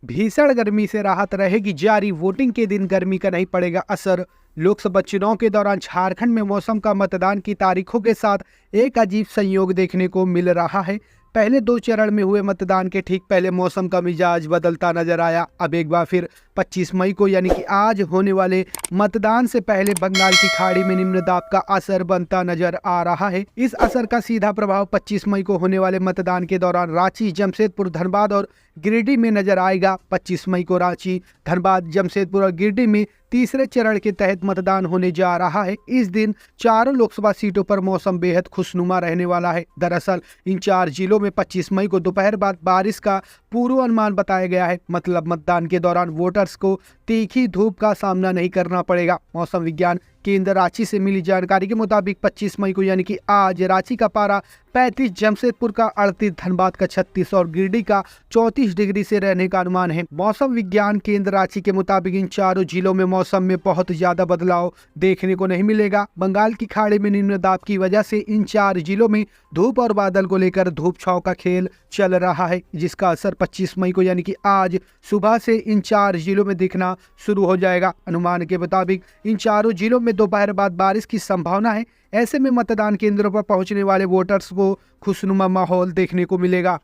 भीषण गर्मी से राहत रहेगी जारी, वोटिंग के दिन गर्मी का नहीं पड़ेगा असर। लोकसभा चुनाव के दौरान झारखंड में मौसम का मतदान की तारीखों के साथ एक अजीब संयोग देखने को मिल रहा है। पहले 2 चरण में हुए मतदान के ठीक पहले मौसम का मिजाज बदलता नजर आया। अब एक बार फिर 25 मई को यानी कि आज होने वाले मतदान से पहले बंगाल की खाड़ी में निम्न दाब का असर बनता नजर आ रहा है। इस असर का सीधा प्रभाव 25 मई को होने वाले मतदान के दौरान रांची, जमशेदपुर, धनबाद और गिरिडीह में नजर आएगा। 25 मई को रांची, धनबाद, जमशेदपुर और गिरिडीह में तीसरे चरण के तहत मतदान होने जा रहा है। इस दिन चारों लोकसभा सीटों पर मौसम बेहद खुशनुमा रहने वाला है। दरअसल इन 4 जिलों में 25 मई को दोपहर बाद बारिश का पूर्वानुमान बताया गया है। मतलब मतदान के दौरान वोटर्स को तीखी धूप का सामना नहीं करना पड़ेगा। मौसम विज्ञान केंद्र रांची से मिली जानकारी के मुताबिक 25 मई को यानी कि आज रांची का पारा 35, जमशेदपुर का 38, धनबाद का 36 और गिरिडीह का 34 डिग्री से रहने का अनुमान है। मौसम विज्ञान केंद्र रांची के मुताबिक इन चारों जिलों में मौसम में बहुत ज्यादा बदलाव देखने को नहीं मिलेगा। बंगाल की खाड़ी में निम्न दाब की वजह से इन 4 जिलों में धूप और बादल को लेकर धूप छांव का खेल चल रहा है, जिसका असर 25 मई को यानी कि आज सुबह से इन 4 जिलों में दिखना शुरू हो जाएगा। अनुमान के मुताबिक इन चारों जिलों में दोपहर बाद बारिश की संभावना है। ऐसे में मतदान केंद्रों पर पहुंचने वाले वोटर्स को खुशनुमा माहौल देखने को मिलेगा।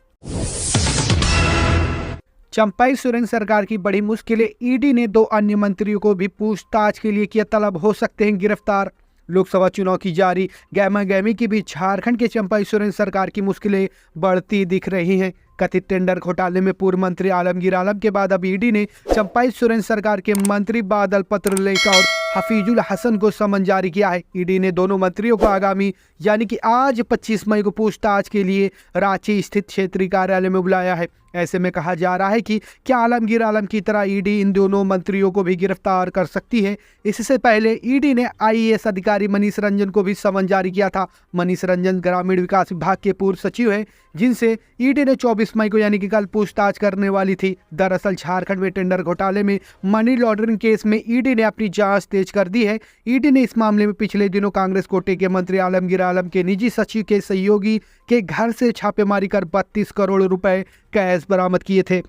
चंपाई सोरेन सरकार की बड़ी मुश्किलें, ईडी ने 2 अन्य मंत्रियों को भी पूछताछ के लिए किया तलब, हो सकते हैं गिरफ्तार। लोकसभा चुनाव की जारी गहमा-गहमी के बीच झारखंड के चंपाई सोरेन सरकार की मुश्किलें बढ़ती दिख रही हैं। कथित टेंडर घोटाले में पूर्व मंत्री आलमगीर आलम के बाद अब ईडी ने चंपाई सोरेन सरकार के मंत्री बादल पत्रलेखा और हफीजुल हसन को समन जारी किया है। ईडी ने दोनों मंत्रियों को आगामी यानी कि आज 25 मई को पूछताछ के लिए रांची स्थित क्षेत्रीय कार्यालय में बुलाया है। ऐसे में कहा जा रहा है कि क्या आलमगीर आलम की तरह ईडी इन दोनों मंत्रियों को भी गिरफ्तार कर सकती है। इससे पहले ईडी ने आईएएस अधिकारी मनीष रंजन को भी समन जारी किया था। मनीष रंजन ग्रामीण विकास विभाग के पूर्व सचिव हैं, जिनसे ईडी ने 24 मई को यानी कि कल पूछताछ करने वाली थी। दरअसल झारखंड में टेंडर घोटाले में मनी लॉन्ड्रिंग केस में ईडी ने अपनी जांच तेज कर दी है। ईडी ने इस मामले में पिछले दिनों कांग्रेस कोटे के मंत्री आलमगीर आलम के निजी सचिव के सहयोगी के घर से छापेमारी कर 32 करोड़ रुपए कैश बरामद किए थे।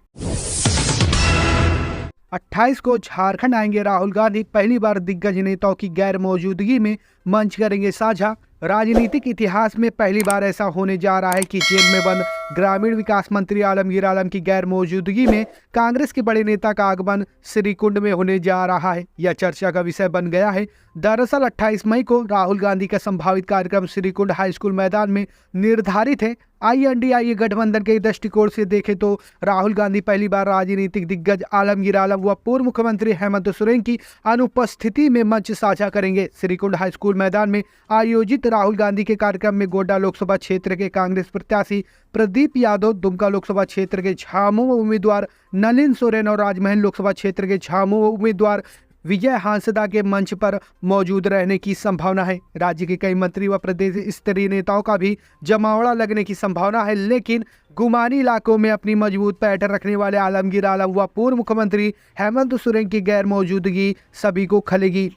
28 को झारखंड आएंगे राहुल गांधी, पहली बार दिग्गज नेताओं की गैर मौजूदगी में मंच करेंगे साझा। राजनीतिक इतिहास में पहली बार ऐसा होने जा रहा है कि जेल में बंद ग्रामीण विकास मंत्री आलमगीर आलम की गैर मौजूदगी में कांग्रेस के बड़े नेता का आगमन श्रीकुंड में होने जा रहा है। यह चर्चा का विषय बन गया है। दरअसल 28 मई को राहुल गांधी का संभावित कार्यक्रम श्रीकुंड हाई स्कूल मैदान में निर्धारित है। INDIA गठबंधन के दृष्टिकोण से देखें तो राहुल गांधी पहली बार राजनीतिक दिग्गज आलमगीर आलम व पूर्व मुख्यमंत्री हेमंत सोरेन की अनुपस्थिति में मंच साझा करेंगे। श्रीकुंड हाई स्कूल मैदान में आयोजित राहुल गांधी के कार्यक्रम में गोड्डा लोकसभा क्षेत्र के कांग्रेस प्रत्याशी प्रदीप यादव, दुमका लोकसभा क्षेत्र के झामुमो उम्मीदवार नलिन सोरेन और राजमहल लोकसभा क्षेत्र के झामुमो उम्मीदवार विजय हांसदा के मंच पर मौजूद रहने की संभावना है। राज्य के कई मंत्री व प्रदेश स्तरीय नेताओं का भी जमावड़ा लगने की संभावना है, लेकिन गुमानी इलाकों में अपनी मजबूत पैठ रखने वाले आलमगीर आलम व पूर्व मुख्यमंत्री हेमंत सोरेन की गैर मौजूदगी सभी को खलेगी।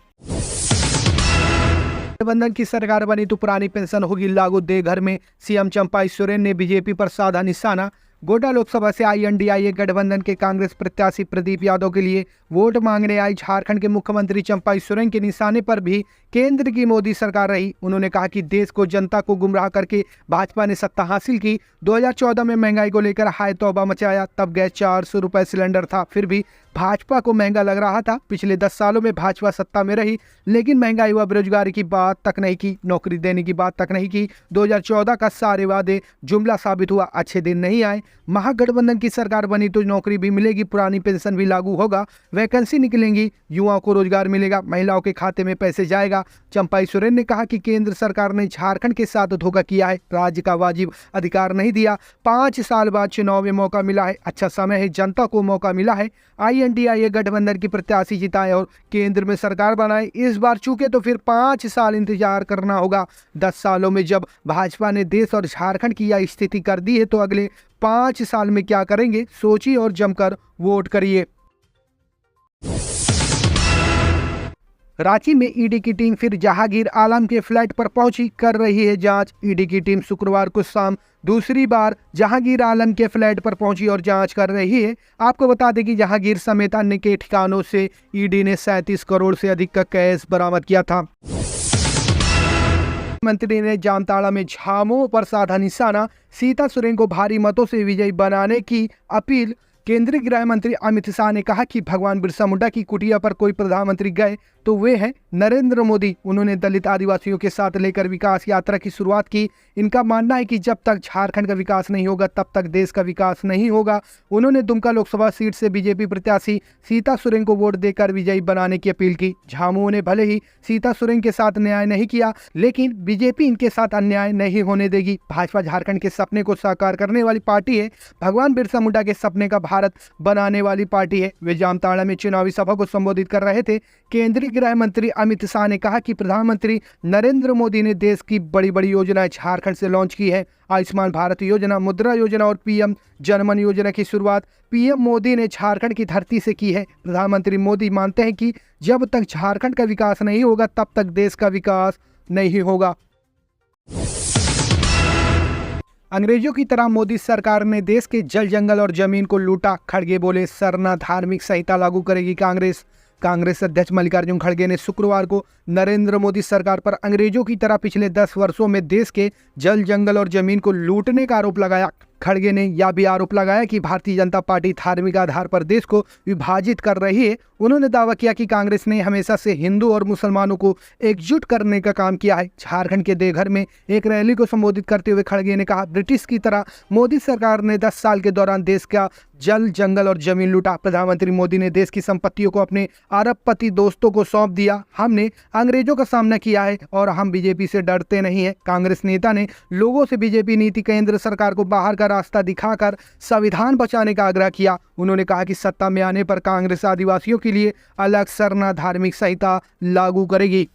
गठबंधन की सरकार बनी तो पुरानी पेंशन होगी लागू, दे घर में, सीएम चंपाई सोरेन ने बीजेपी पर साधा निशाना। गोड्डा लोकसभा से INDIA गठबंधन के कांग्रेस प्रत्याशी प्रदीप यादव के लिए वोट मांगने आई झारखंड के मुख्यमंत्री चंपाई सोरेन के निशाने पर भी केंद्र की मोदी सरकार रही। उन्होंने कहा कि देश को जनता को गुमराह करके भाजपा ने सत्ता हासिल की। 2014 में महंगाई को लेकर हाय तौबा मचाया, तब गैस 400 रुपए सिलेंडर था, फिर भी भाजपा को महंगा लग रहा था। पिछले 10 सालों में भाजपा सत्ता में रही, लेकिन महंगाई व बेरोजगारी की बात तक नहीं की, नौकरी देने की बात तक नहीं की। 2014 का सारे वादे जुमला साबित हुआ, अच्छे दिन नहीं आए। महागठबंधन की सरकार बनी तो नौकरी भी मिलेगी, पुरानी पेंशन भी लागू होगा, वैकेंसी निकलेंगी, युवाओं को रोजगार मिलेगा, महिलाओं के खाते में पैसे जाएगा। चंपाई सोरेन ने कहा कि केंद्र सरकार ने झारखंड के साथ धोखा किया है, राज्य का वाजिब अधिकार नहीं दिया। 5 साल बाद चुनाव में मौका मिला है, अच्छा समय है, जनता को मौका मिला है। INDIA गठबंधन की प्रत्याशी जिताए और केंद्र में सरकार बनाए। इस बार चूके तो फिर 5 साल इंतजार करना होगा। 10 सालों में जब भाजपा ने देश और झारखंड की यह स्थिति कर दी है, तो अगले 5 साल में क्या करेंगे, सोचिए और जमकर वोट करिए। रांची में ईडी की टीम फिर जहांगीर आलम के फ्लैट पर पहुंची, कर रही है जांच। ईडी की टीम शुक्रवार को शाम दूसरी बार जहांगीर आलम के फ्लैट पर पहुंची और जांच कर रही है। आपको बता दें कि जहांगीर समेत अन्य के ठिकानों से ईडी ने 37 करोड़ से अधिक का कैश बरामद किया था। मंत्री ने जामताड़ा में झामुमो पर साधा निशाना, सीता सोरेन को भारी मतों से विजयी बनाने की अपील। केंद्रीय गृह मंत्री अमित शाह ने कहा कि भगवान बिरसा मुंडा की कुटिया पर कोई प्रधानमंत्री गए तो वे हैं नरेंद्र मोदी। उन्होंने दलित आदिवासियों के साथ लेकर विकास यात्रा की शुरुआत की। इनका मानना है कि जब तक झारखंड का विकास नहीं होगा तब तक देश का विकास नहीं होगा। उन्होंने दुमका लोकसभा सीट से बीजेपी प्रत्याशी सीता सोरेन को वोट देकर विजयी बनाने की अपील की। झामुमो ने भले ही सीता सोरेन के साथ न्याय नहीं किया, लेकिन बीजेपी इनके साथ अन्याय नहीं होने देगी। भाजपा झारखंड के सपने को साकार करने वाली पार्टी है। भगवान बिरसा मुंडा के सपने का भारत बनाने वाली पार्टी है। वे जामताड़ा में चुनावी सभा को संबोधित कर रहे थे। केंद्रीय गृह मंत्री अमित शाह ने कहा कि प्रधानमंत्री नरेंद्र मोदी ने देश की बड़ी बड़ी योजनाएं झारखंड से लॉन्च की है। आयुष्मान भारत योजना, मुद्रा योजना और पीएम जनमन योजना की शुरुआत पीएम मोदी ने झारखंड की धरती से की है। प्रधानमंत्री मोदी मानते हैं कि जब तक झारखंड का विकास नहीं होगा तब तक देश का विकास नहीं होगा। अंग्रेजों की तरह मोदी सरकार ने देश के जल, जंगल और जमीन को लूटा। खड़गे बोले, सरना धार्मिक संहिता लागू करेगी कांग्रेस अध्यक्ष मल्लिकार्जुन खड़गे ने शुक्रवार को नरेंद्र मोदी सरकार पर अंग्रेजों की तरह पिछले 10 वर्षों में देश के जल, जंगल और जमीन को लूटने का आरोप लगाया। खड़गे ने यह भी आरोप लगाया कि भारतीय जनता पार्टी धार्मिक आधार पर देश को विभाजित कर रही है। उन्होंने दावा किया कि कांग्रेस ने हमेशा से हिंदू और मुसलमानों को एकजुट करने का काम किया है। झारखंड के देवघर में एक रैली को संबोधित करते हुए खड़गे ने कहा, ब्रिटिश की तरह मोदी सरकार ने 10 साल के दौरान देश का जल, जंगल और जमीन लूटा। प्रधानमंत्री मोदी ने देश की संपत्तियों को अपने अरबपति दोस्तों को सौंप दिया। हमने अंग्रेजों का सामना किया है और हम बीजेपी से डरते नहीं है। कांग्रेस नेता ने लोगों से बीजेपी नीति केंद्र सरकार को बाहर का रास्ता दिखाकर संविधान बचाने का आग्रह किया। उन्होंने कहा कि सत्ता में आने पर कांग्रेस आदिवासियों के लिए अलग सरना धार्मिक संहिता लागू करेगी।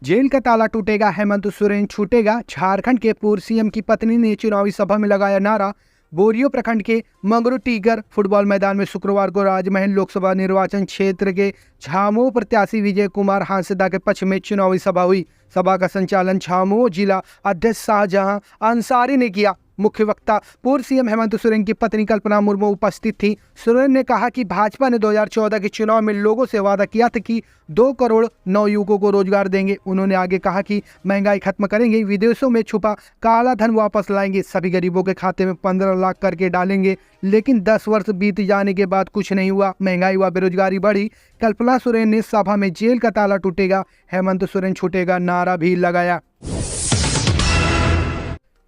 जेल का ताला टूटेगा, हेमंत सोरेन छूटेगा। झारखंड के पूर्व सीएम की पत्नी ने चुनावी सभा में लगाया नारा। बोरियो प्रखंड के मंगरू टीगर फुटबॉल मैदान में शुक्रवार को राजमहल लोकसभा निर्वाचन क्षेत्र के झामुमो प्रत्याशी विजय कुमार हांसदा के पक्ष में चुनावी सभा हुई। सभा का संचालन झामुमो जिला अध्यक्ष शाहजहां अंसारी ने किया। मुख्य वक्ता पूर्व सीएम हेमंत सोरेन की पत्नी कल्पना मुर्मू उपस्थित थी। सोरेन ने कहा कि भाजपा ने 2014 के चुनाव में लोगों से वादा किया था कि 2 करोड़ नवयुवकों को रोजगार देंगे। उन्होंने आगे कहा कि महंगाई खत्म करेंगे, विदेशों में छुपा काला धन वापस लाएंगे, सभी गरीबों के खाते में 15 लाख करके डालेंगे। लेकिन 10 वर्ष बीत जाने के बाद कुछ नहीं हुआ। महंगाई व बेरोजगारी बढ़ी। कल्पना सोरेन ने सभा में जेल का ताला टूटेगा, हेमंत सोरेन छूटेगा नारा भी लगाया।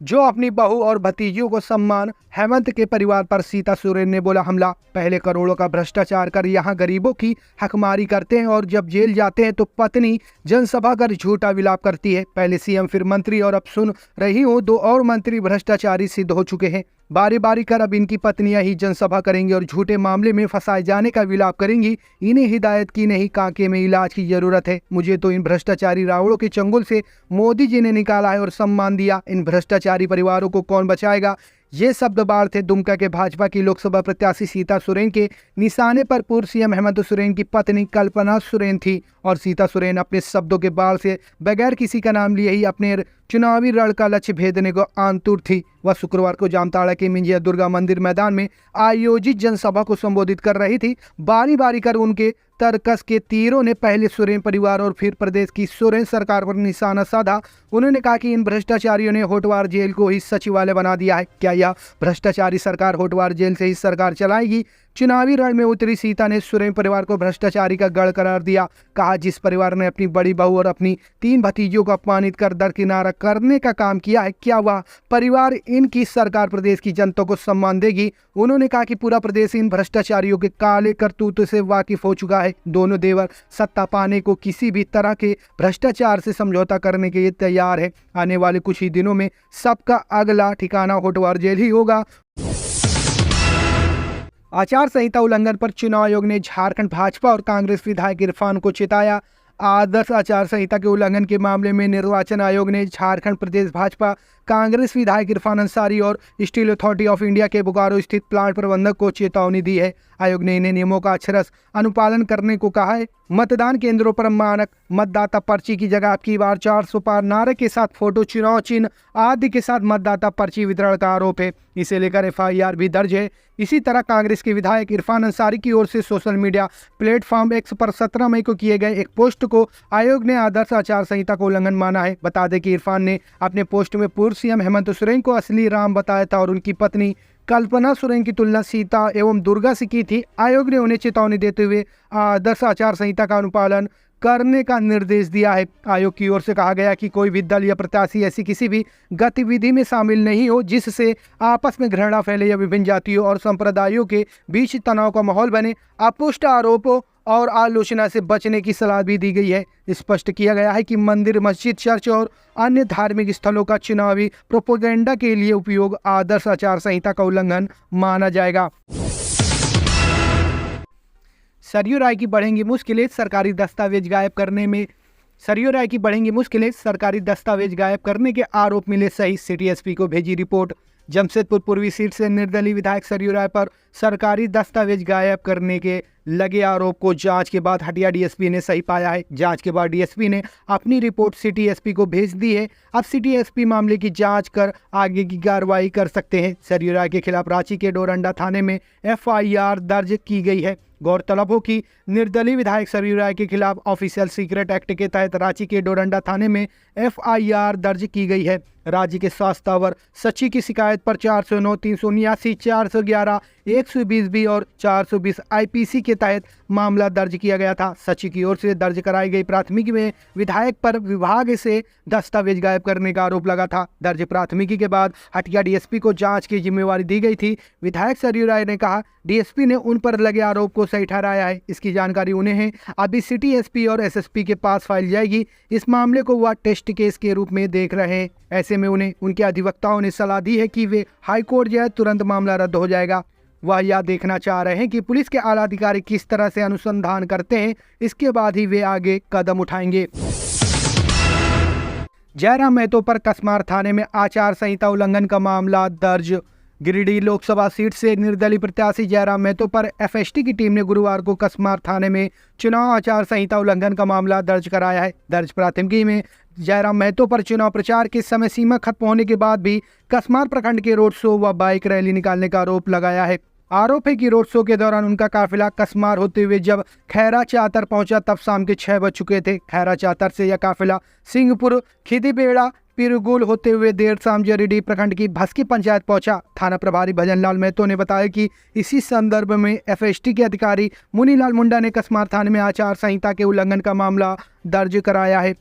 जो अपनी बहू और भतीजियों को सम्मान, हेमंत के परिवार पर सीता सोरेन ने बोला हमला। पहले करोड़ों का भ्रष्टाचार कर यहाँ गरीबों की हकमारी करते हैं और जब जेल जाते हैं तो पत्नी जनसभा कर झूठा विलाप करती है। पहले सीएम फिर मंत्री और अब सुन रही हूँ 2 और मंत्री भ्रष्टाचारी सिद्ध हो चुके हैं। बारी बारी कर अब इनकी पत्नियां ही जनसभा करेंगी और झूठे मामले में फंसाए जाने का विलाप करेंगी। इन्हें हिदायत की नहीं, कांके में इलाज की जरूरत है। मुझे तो इन भ्रष्टाचारी रावड़ों के चंगुल से मोदी जी ने निकाला है और सम्मान दिया। इन भ्रष्टाचारी परिवारों को कौन बचाएगा? ये शब्द बाढ़ थे दुमका के भाजपा की लोकसभा प्रत्याशी सीता सोरेन के। निशाने पर पूर्व सीएम हेमंत सोरेन की पत्नी कल्पना सोरेन थी और सीता सोरेन अपने शब्दों के बाढ़ से बगैर किसी का नाम लिए ही अपने चुनावी रण का लक्ष्य भेदने को आंतुर थी। वह शुक्रवार को जामताड़ा के मिंजिया दुर्गा मंदिर मैदान में आयोजित जनसभा को संबोधित कर रही थी। बारी बारी कर उनके तरकस के तीरों ने पहले सोरेन परिवार और फिर प्रदेश की सोरेन सरकार पर निशाना साधा। उन्होंने कहा कि इन भ्रष्टाचारियों ने होटवार जेल को ही सचिवालय बना दिया है। क्या यह भ्रष्टाचारी सरकार होटवार जेल से ही सरकार चलाएगी? चुनावी रण में उतरी सीता ने सोरेन परिवार को भ्रष्टाचारी का गढ़ करार दिया। कहा जिस परिवार ने अपनी बड़ी बहू और अपनी 3 भतीजियों को अपमानित कर दरकिनारा करने का काम किया है, क्या वह परिवार इनकी सरकार प्रदेश की जनता को सम्मान देगी? उन्होंने कहा कि पूरा प्रदेश इन भ्रष्टाचारियों के काले करतूत से वाकिफ हो चुका है। दोनों देवर सत्ता पाने को किसी भी तरह के भ्रष्टाचार से समझौता करने के लिए तैयार है। आने वाले कुछ ही दिनों में सबका अगला ठिकाना होटवार जेल ही होगा। आचार संहिता उल्लंघन पर चुनाव आयोग ने झारखंड भाजपा और कांग्रेस विधायक इरफान को चिताया। आदर्श आचार संहिता के उल्लंघन के मामले में निर्वाचन आयोग ने झारखंड प्रदेश भाजपा कांग्रेस विधायक इरफान अंसारी और स्टील अथॉरिटी ऑफ इंडिया के बोकारो स्थित प्लांट प्रबंधक को चेतावनी दी है। आयोग ने इन्हें नियमों का अक्षरशः अनुपालन करने को कहा है। मतदान केंद्रों पर मानक मतदाता पर्ची की जगह अब की बार 400 पार नारे के साथ फोटो, चुनाव चिन्ह आदि के साथ मतदाता पर्ची वितरण का आरोप है। इसे लेकर FIR भी दर्ज है। इसी तरह कांग्रेस के विधायक इरफान अंसारी की ओर से सोशल मीडिया प्लेटफॉर्म X पर 17 मई को किए गए एक पोस्ट को आयोग ने आदर्श आचार संहिता का उल्लंघन माना है। बता दें कि इरफान ने अपने पोस्ट में पूर्व CM हेमंत सोरेन को असली राम बताया था और उनकी पत्नी कल्पना सोरेन की तुलना सीता एवं दुर्गा से की थी। आयोग ने उन्हें चेतावनी देते हुए आदर्श आचार संहिता का अनुपालन करने का निर्देश दिया है। आयोग की ओर से कहा गया कि कोई भी दल या प्रत्याशी ऐसी किसी भी गतिविधि में शामिल नहीं हो जिससे आपस में घृणा फैले या विभिन्न जातियों और संप्रदायों के बीच तनाव का माहौल बने। अपुष्ट आरोपों और आलोचना से बचने की सलाह भी दी गई है। स्पष्ट किया गया है कि मंदिर, मस्जिद, चर्च और अन्य धार्मिक स्थलों का चुनावी प्रोपेगेंडा के लिए उपयोग आदर्श आचार संहिता का उल्लंघन माना जाएगा। सरयू राय की बढ़ेंगी मुश्किलें, सरकारी दस्तावेज गायब करने में सरयू राय की बढ़ेंगी मुश्किलें, सरकारी दस्तावेज गायब करने के आरोप मिले सही, सिटी SP को भेजी रिपोर्ट। जमशेदपुर पूर्वी सीट से निर्दलीय विधायक सरयू राय पर सरकारी दस्तावेज गायब करने के लगे आरोप को जांच के बाद हटिया DSP ने सही पाया है। जांच के बाद DSP ने अपनी रिपोर्ट सिटी SP को भेज दी है। अब सिटी SP मामले की जांच कर आगे की कार्रवाई कर सकते हैं। सरयू राय के खिलाफ रांची के डोरंडा थाने में FIR दर्ज की गई है। गौरतलब हो कि निर्दलीय विधायक सरयू राय के खिलाफ ऑफिशियल सीक्रेट एक्ट के तहत रांची के डोरंडा थाने में FIR दर्ज की गई है। राज्य के स्वास्थ्य टावर सची की शिकायत पर 409, 379, 411, 120B और 420 IPC के तहत मामला दर्ज किया गया था। सची की ओर से दर्ज कराई गई प्राथमिकी में विधायक पर विभाग से दस्तावेज गायब करने का आरोप लगा था। दर्ज प्राथमिकी के बाद हटिया DSP को जांच की जिम्मेवारी दी गई थी। विधायक सरयू राय ने कहा DSP ने उन पर लगे आरोप को सही ठहराया है। इसकी जानकारी उन्हें है। अभी सिटी SP और SSP के पास फाइल जाएगी। इस मामले को वह टेस्ट केस के रूप में देख रहे हैं। ऐसे में उन्हें उनके अधिवक्ताओं ने सलाह दी है कि वे हाईकोर्ट जाए, तुरंत मामला रद्द हो जाएगा। वह यह देखना चाह रहे हैं कि पुलिस के आला अधिकारी किस तरह से अनुसंधान करते हैं, इसके बाद ही वे आगे कदम उठाएंगे। जयराम महतो पर कसमार थाने में आचार संहिता उल्लंघन का मामला दर्ज। गिरिडीह लोकसभा सीट से निर्दलीय प्रत्याशी जयराम महतो पर FST की टीम ने गुरुवार को कसमार थाने में चुनाव आचार संहिता उल्लंघन का मामला दर्ज कराया है। दर्ज प्राथमिकी में जयराम महतो पर चुनाव प्रचार की समय सीमा खत्म होने के बाद भी कसमार प्रखंड के रोड शो व बाइक रैली निकालने का आरोप लगाया है। आरोप है कि रोड शो के दौरान उनका काफिला कसमार होते हुए जब खैरा चातर पहुंचा तब शाम के 6 बज चुके थे। खैरा चातर से यह काफिला सिंहपुर, खिदीबेड़ा, पिरगुल होते हुए देर शाम जरीडीह प्रखंड की भस्की पंचायत पहुंचा। थाना प्रभारी भजनलाल महतो ने बताया कि इसी संदर्भ में FST के अधिकारी मुनीलाल मुंडा ने कसमार थाने में आचार संहिता के उल्लंघन का मामला दर्ज कराया है।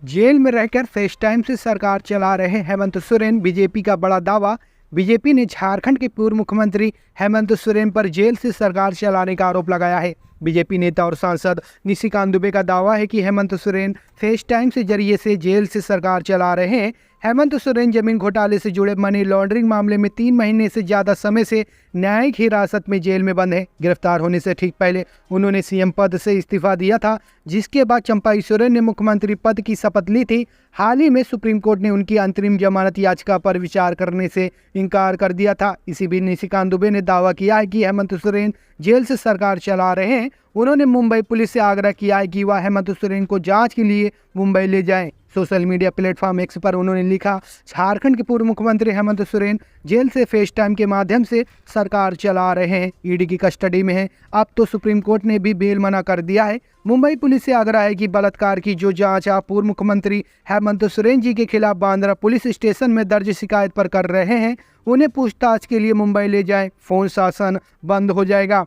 जेल में रहकर FaceTime से सरकार चला रहे हेमंत सोरेन, बीजेपी का बड़ा दावा। बीजेपी ने झारखंड के पूर्व मुख्यमंत्री हेमंत सोरेन पर जेल से सरकार चलाने का आरोप लगाया है। बीजेपी नेता और सांसद निशिकांत दुबे का दावा है कि हेमंत सोरेन FaceTime से जरिए से जेल से सरकार चला रहे हैं। हेमंत सोरेन जमीन घोटाले से जुड़े मनी लॉन्ड्रिंग मामले में 3 महीने से ज़्यादा समय से न्यायिक हिरासत में जेल में बंद है। गिरफ्तार होने से ठीक पहले उन्होंने CM पद से इस्तीफा दिया था, जिसके बाद चंपाई सोरेन ने मुख्यमंत्री पद की शपथ ली थी। हाल ही में सुप्रीम कोर्ट ने उनकी अंतरिम जमानत याचिका पर विचार करने से इनकार कर दिया था। इसी बीच निशिकांत दुबे ने दावा किया है कि हेमंत सोरेन जेल से सरकार चला रहे हैं। उन्होंने मुंबई पुलिस से आग्रह किया है कि वह हेमंत सोरेन को जांच के लिए मुंबई ले जाएं। सोशल मीडिया प्लेटफॉर्म X पर उन्होंने लिखा, झारखंड के पूर्व मुख्यमंत्री हेमंत सोरेन जेल से FaceTime के माध्यम से सरकार चला रहे हैं। ED की कस्टडी में है। अब तो सुप्रीम कोर्ट ने भी बेल मना कर दिया है। मुंबई पुलिस से आग्रह है कि बलात्कार की जो जांच आप पूर्व मुख्यमंत्री हेमंत सोरेन जी के खिलाफ बांद्रा पुलिस स्टेशन में दर्ज शिकायत पर कर रहे हैं, उन्हें पूछताछ के लिए मुंबई ले जाएं। फोन शासन बंद हो जाएगा।